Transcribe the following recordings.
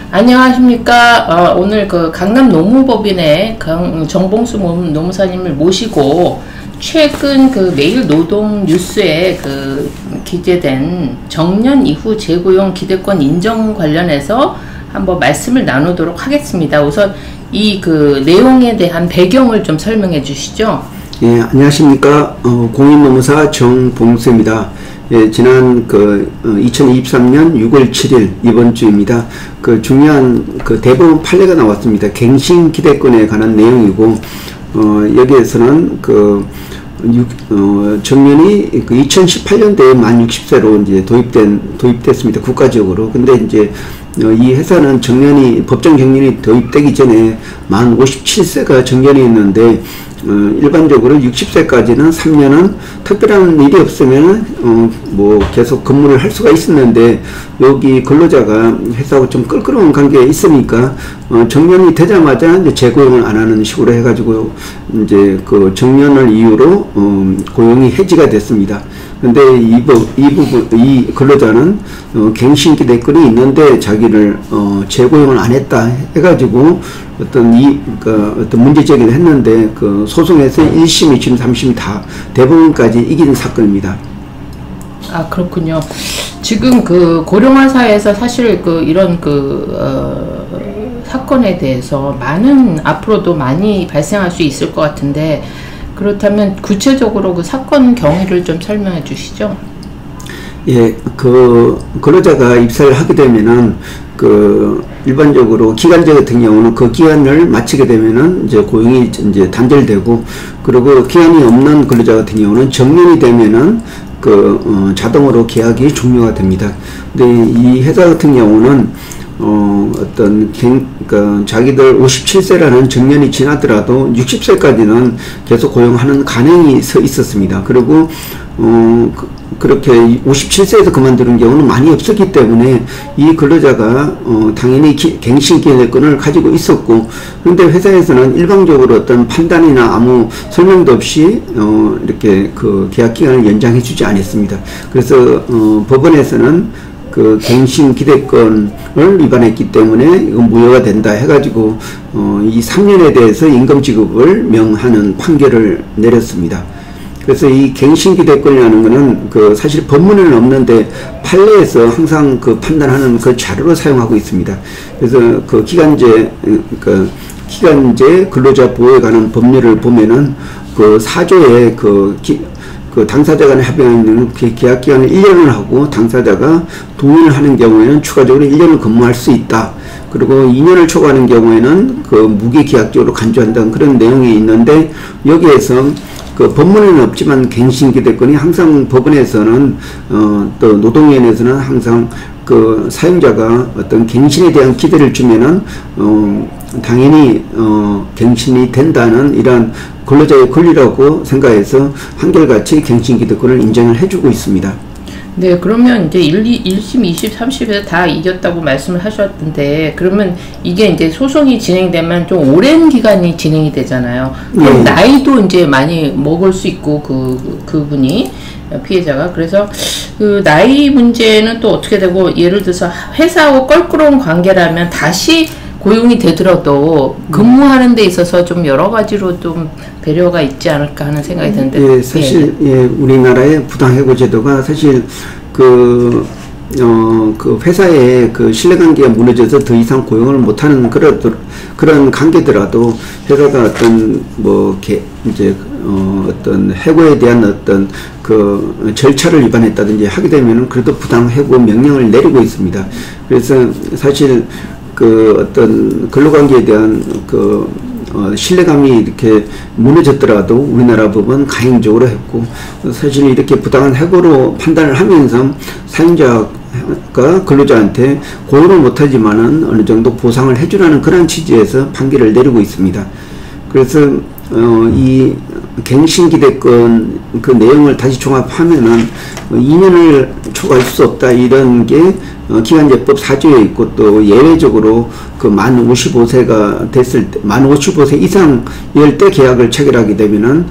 안녕하십니까. 오늘 그 강남 노무법인의 정봉수 노무사님을 모시고 최근 그 매일 노동 뉴스에 그 기재된 정년 이후 재고용 기대권 인정 관련해서 한번 말씀을 나누도록 하겠습니다. 우선 이 그 내용에 대한 배경을 좀 설명해 주시죠. 예, 안녕하십니까. 공인노무사 정봉수입니다. 예, 지난 2023년 6월 7일 이번 주입니다. 그 중요한 그 대법원 판례가 나왔습니다. 갱신 기대권에 관한 내용이고, 여기에서는 정년이 2018년도에 만 60세로 이제 도입됐습니다. 국가적으로. 근데 이제 이 회사는 법정 정년이 도입되기 전에 만 57세가 정년이 있는데, 일반적으로 60세까지는 3년은 특별한 일이 없으면 계속 근무를 할 수가 있었는데, 여기 근로자가 회사하고 좀 껄끄러운 관계에 있으니까 정년이 되자마자 이제 재고용을 안 하는 식으로 해가지고 이제 그 정년을 이유로 고용이 해지가 됐습니다. 근데 이 근로자는 갱신 기대권이 있는데 자기를 재고용을 안 했다 해가지고 어떤 문제 제기를 했는데, 그 소송에서 1심, 2심, 3심 다 대법원까지 이긴 사건입니다. 아, 그렇군요. 지금 그 고령화사에서 사실 이런 사건에 대해서 앞으로도 많이 발생할 수 있을 것 같은데, 그렇다면 구체적으로 그 사건 경위를 좀 설명해 주시죠. 예, 근로자가 입사를 하게 되면은 일반적으로 기간제 같은 경우는 그 기간을 마치게 되면은 이제 고용이 이제 단절되고, 그리고 기간이 없는 근로자 같은 경우는 정년이 되면은 자동으로 계약이 종료가 됩니다. 근데 이 회사 같은 경우는 자기들 57세라는 정년이 지나더라도 60세까지는 계속 고용하는 가능이 서 있었습니다. 그리고 그렇게 57세에서 그만두는 경우는 많이 없었기 때문에 이 근로자가 당연히 갱신 기대권을 가지고 있었고, 그런데 회사에서는 일방적으로 어떤 판단이나 아무 설명도 없이 이렇게 계약 기간을 연장해 주지 않았습니다. 그래서 법원에서는 갱신 기대권을 위반했기 때문에 이건 무효가 된다 해가지고 이 3년에 대해서 임금 지급을 명하는 판결을 내렸습니다. 그래서 이 갱신 기대권이라는 거는 사실 법문에는 없는데 판례에서 항상 판단하는 자료로 사용하고 있습니다. 그래서 기간제 근로자 보호에 관한 법률을 보면은 4조에 당사자 간에 합의하는 계약 기간을 1년을 하고, 당사자가 동의를 하는 경우에는 추가적으로 1년을 근무할 수 있다. 그리고 2년을 초과하는 경우에는 무기계약적으로 간주한다는 그런 내용이 있는데, 여기에서 법문에는 없지만 갱신 기대권이 항상 법원에서는 또 노동위원회에서는 항상 사용자가 어떤 갱신에 대한 기대를 주면은 당연히 갱신이 된다는 이러한 근로자의 권리라고 생각해서 한결같이 갱신 기대권을 인정을 해주고 있습니다. 네, 그러면 이제 1심, 2심, 3심에서 다 이겼다고 말씀을 하셨던데, 그러면 이게 이제 소송이 진행되면 좀 오랜 기간이 진행이 되잖아요. 그럼 나이도 이제 많이 먹을 수 있고, 그분이, 피해자가. 그래서 나이 문제는 또 어떻게 되고, 예를 들어서 회사하고 껄끄러운 관계라면 다시 고용이 되더라도 근무하는 데 있어서 좀 여러 가지로 좀 배려가 있지 않을까 하는 생각이 드는데. 예, 사실 우리나라의 부당해고 제도가 사실 회사의 신뢰관계가 무너져서 더 이상 고용을 못하는 그런 관계더라도 회사가 어떤 해고에 대한 어떤 절차를 위반했다든지 하게 되면은 그래도 부당해고 명령을 내리고 있습니다. 그래서 사실 어떤 근로관계에 대한 신뢰감이 이렇게 무너졌더라도 우리나라 법은 가행적으로 했고, 사실 이렇게 부당한 해고로 판단을 하면서 사용자가 근로자한테 고용을 못하지만은 어느 정도 보상을 해주라는 그런 취지에서 판결을 내리고 있습니다. 그래서 이 갱신 기대권 내용을 다시 종합하면은 2년을 초과할 수 없다, 이런 게 기간제법 4조에 있고 또 예외적으로 그 만 55세가 됐을 때, 만 55세 이상일 때 계약을 체결하게 되면은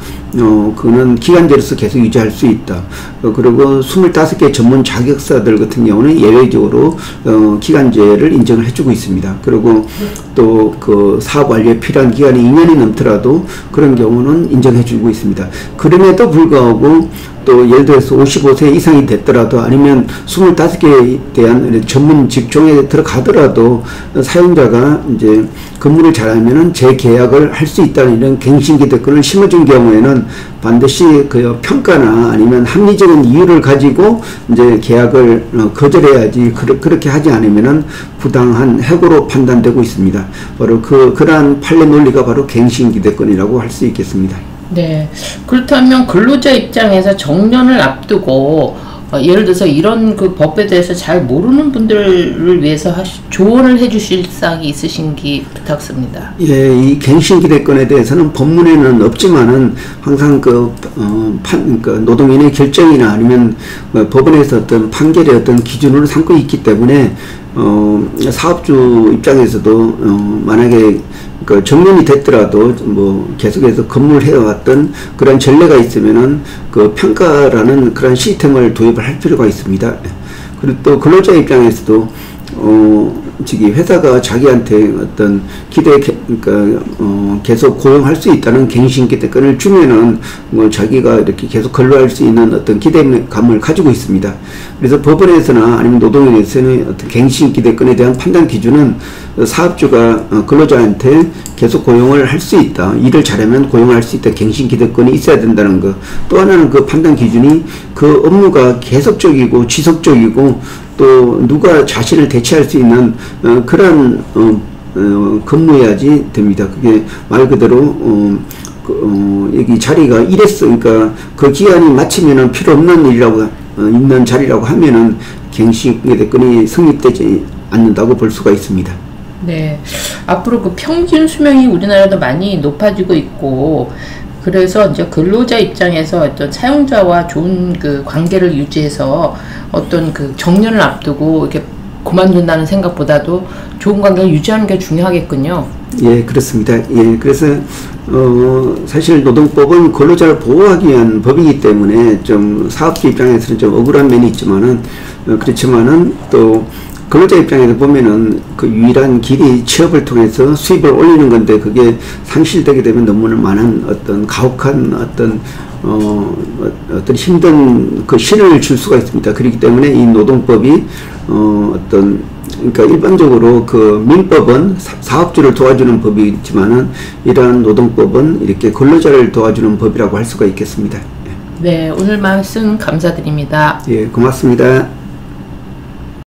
그는 기간제로서 계속 유지할 수 있다. 그리고 25개 전문 자격사들 같은 경우는 예외적으로 기간제를 인정을 해주고 있습니다. 그리고 또 그 사업 완료에 필요한 기간이 2년이 넘더라도 그런 경우는 인정해주고 있습니다. 그럼에도 불구하고 또 예를 들어서 55세 이상이 됐더라도 아니면 25개에 대한 전문 직종에 들어가더라도 사용자가 이제 근무를 잘하면은 재계약을 할 수 있다는 이런 갱신기득권을 심어준 경우에는 반드시 그 평가나 아니면 합리적인 이유를 가지고 이제 계약을 거절해야지, 그렇게 하지 않으면은 부당한 해고로 판단되고 있습니다. 바로 그러한 판례 논리가 바로 갱신기득권이라고 할 수 있겠습니다. 네. 그렇다면 근로자 입장에서 정년을 앞두고 예를 들어서 이런 그 법에 대해서 잘 모르는 분들을 위해서 조언을 해주실 사항이 있으신지 부탁드립니다. 예, 이 갱신기대권에 대해서는 법문에는 없지만은 항상 그 노동인의 결정이나 아니면 법원에서 어떤 판결의 어떤 기준으로 삼고 있기 때문에 사업주 입장에서도 만약에 그 정년이 됐더라도 뭐 계속해서 근무를 해왔던 그런 전례가 있으면은 그 평가라는 그런 시스템을 도입을 할 필요가 있습니다. 그리고 또 근로자 입장에서도 회사가 자기한테 어떤 그러니까 계속 고용할 수 있다는 갱신기대권을 주면은 뭐 자기가 이렇게 계속 근로할 수 있는 어떤 기대감을 가지고 있습니다. 그래서 법원에서나 아니면 노동위에서는 어떤 갱신기대권에 대한 판단 기준은 사업주가 근로자한테 계속 고용을 할 수 있다, 일을 잘하면 고용할 수 있다, 갱신기대권이 있어야 된다는 것. 또 하나는 그 판단 기준이 그 업무가 계속적이고 지속적이고 또 누가 자신을 대체할 수 있는 그런 근무해야지 됩니다. 그게 말 그대로 여기 자리가 그러니까 그 기간이 마치면은 필요 없는 일이라고 있는 자리라고 하면은 갱신기대권이 성립되지 않는다고 볼 수가 있습니다. 네, 앞으로 그 평균 수명이 우리나라도 많이 높아지고 있고, 그래서 이제 근로자 입장에서 어떤 사용자와 좋은 그 관계를 유지해서 어떤 그 정년을 앞두고 이렇게 그만둔다는 생각보다도 좋은 관계를 유지하는 게 중요하겠군요. 예, 그렇습니다. 예, 그래서 사실 노동법은 근로자를 보호하기 위한 법이기 때문에 좀 사업주 입장에서는 좀 억울한 면이 있지만은 그렇지만은 또 근로자 입장에서 보면은 그 유일한 길이 취업을 통해서 수입을 올리는 건데 그게 상실되게 되면 너무나 많은 어떤 가혹한 어떤 힘든 그 신을 줄 수가 있습니다. 그렇기 때문에 이 노동법이 그러니까 일반적으로 그 민법은 사업주를 도와주는 법이 있지만은 이러한 노동법은 이렇게 근로자를 도와주는 법이라고 할 수가 있겠습니다. 네, 오늘 말씀 감사드립니다. 예, 고맙습니다.